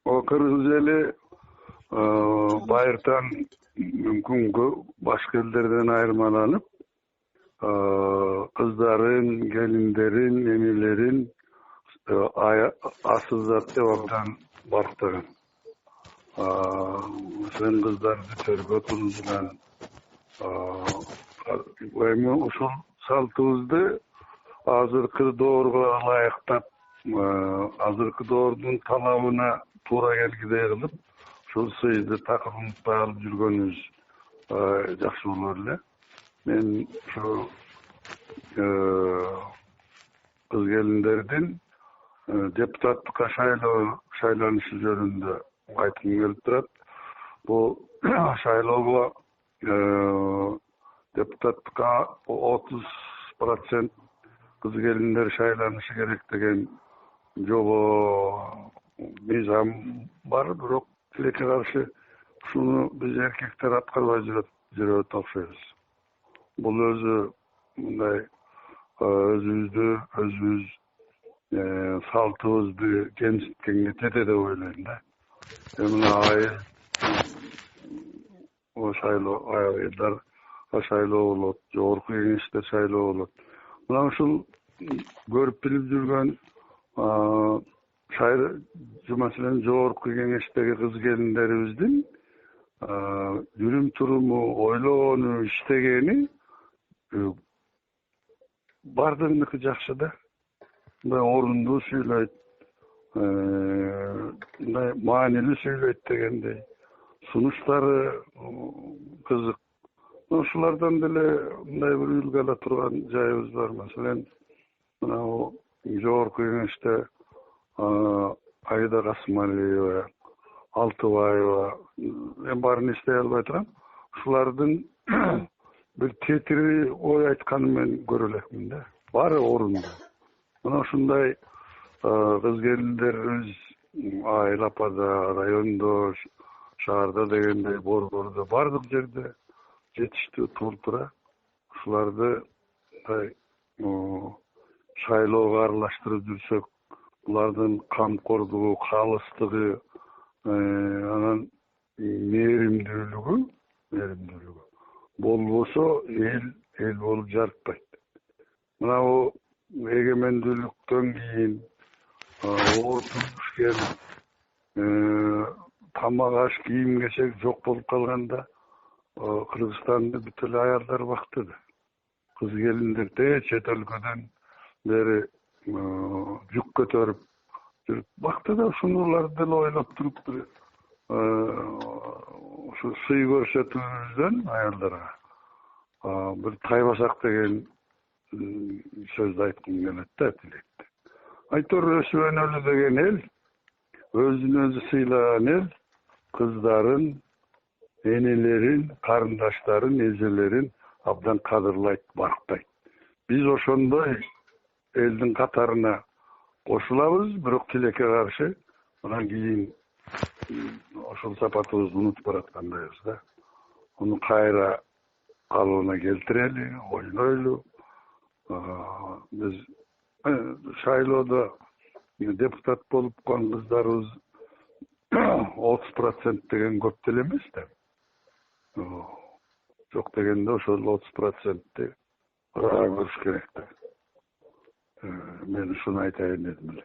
O kırmızı eli bayırtan mümkün başka illerden ayırmalanıp kızların, gelinlerin, emilerin asıl zat devamdan baktığın. Sen kızlardı terbiye kılıcılan usul saltımızda hazırkı doğruga layıktap hazırkı doğrunun talabına tuğra gelgide kılıp şu sıydı takımlıkta alıp жүрgөнüz жақсы болар эле. Men şu kız gelinlerden deputatlıkka şaylanışı jönünde aytgım kelip turat. Bu şaylooga deputatlıkka 30% kız gelinler şaylanışı gerek degen jogo mizam var, birok tileke karşı şunu biz erkekler atkarbay жүрөт окшойбуз. Бул өзү мындай өзүбүз салтыбызды кемситкенге тете деп ойлойм да. Мына айыл шайлоо айылдар шайлоо болот, жогорку кеңештер шайлоо болот. Мына ушул көрүп билип жүргөн masalan жогорку кеңештеги кыз келиндерибиздин жүрүм туруму, ойлогону, иштегени бардыгыныкы жакшы да. Мындай орундуу сүйлөйт, мындай маанилүү сүйлөйт дегендей. Сунуштары кызык. Ошолордон деле мындай бир үлгү ала турган жайыбыз бар. Маселен, мына жогорку кеңеште Айда Касымалиева, Алтыбаева, мен баарын эстей албай турам. Ушулардын бир тетири ой айтканын мен көрө элекмин да. Баары орундуу. Мына ушундай кыз келиндерибиз айыл-апада, райондо, шаарда дегендей, борбордо бардык жерде жетиштүү турура. Ушуларды шайлоого аралаштырып жүрсөк, булардын камкордугу, калыстыгы, анан мээримдүүлүгү болбосо эл болуп жарытпайт. Мына эгемендүүлүктөн кийин оор турмуш келип тамак аш кийим кечек жок болуп калганда Кыргызстанды бүт эле аялдар бакты да. Кыз келиндер чет өлкөдөн бери жүк көтөрүп жүрүп бакты да. Ушунуларды деле ойлоп туруп ушу сый көрсөтүүбүздөн аялдарга бир тайбасак деген сөздү айткым келет да, тилекти. Айтор өсүп өнөлү деген эл, өзүн өзү сыйлаган эл кыздарын, энелерин, карындаштарын, эжелерин абдан кадырлайт, барктайт. Биз ошондой элдин катарына кошулабыз, бирок тилекке каршы анан кийин ошол сапатыбызды унутуп бараткандайбыз да. Муну кайра калыбына келтирели, ойлойлу. Биз шайлоодо депутат болуп калган кыздарыбыз 30% деген көп деле эмес да. Жок дегенде ошол 30%-ти көрүш керек да. Мен ушуну айтайын дедим эле.